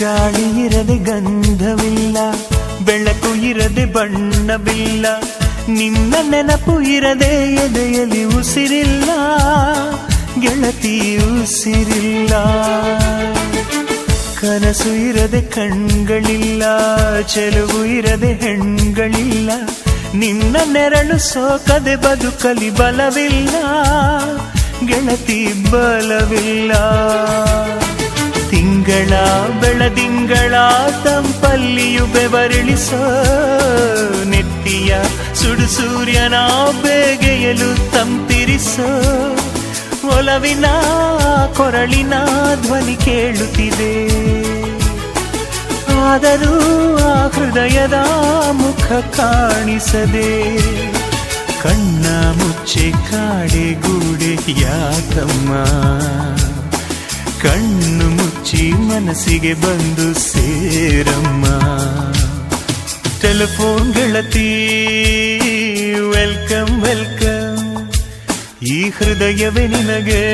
ಗಾಳಿ ಇರದೆ ಗಂಧವಿಲ್ಲ, ಬೆಳಕು ಇರದೆ ಬಣ್ಣವಿಲ್ಲ, ನಿನ್ನ ನೆನಪು ಇರದೆ ಎದೆಯಲ್ಲಿ ಉಸಿರಿಲ್ಲ, ಗೆಳತಿ ಉಸಿರಿಲ್ಲ. ಕನಸು ಇರದೆ ಕಣ್ಗಳಿಲ್ಲ, ಚೆಲುವು ಇರದೆ ಹೆಣ್ಗಳಿಲ್ಲ, ನಿನ್ನ ನೆರಳು ಸೋಕದೆ ಬದುಕಲಿ ಬಲವಿಲ್ಲ, ಗೆಳತಿ ಬಲವಿಲ್ಲ. ತಿಂಗಳ ಬೆಳದಿಂಗಳ ತಂಪಲ್ಲಿಯು ಬೆವರಿಳಿಸೋ, ನೆತ್ತಿಯ ಸುಡು ಸೂರ್ಯನ ಬೇಗೆಯಲು ತಂಪಿರಿಸೋ, ಒಲವಿನ ಕೊರಳಿನ ಧ್ವನಿ ಕೇಳುತ್ತಿದೆ, ಆದರೂ ಆ ಹೃದಯದ ಮುಖ ಕಾಣಿಸದೆ. ಕಣ್ಣ ಮುಚ್ಚೆ ಕಾಡೆ ಗೂಡೆ ಯಾಕಮ್ಮ, ಕಣ್ಣು ಮುಚ್ಚಿ ಮನಸ್ಸಿಗೆ ಬಂದು ಸೇರಮ್ಮ. ಟೆಲಿಫೋನ್ ಗೆಳತಿ ವೆಲ್ಕಮ್ ವೆಲ್ಕಮ್, ಈ ಹೃದಯವೇ ನಿನಗೆ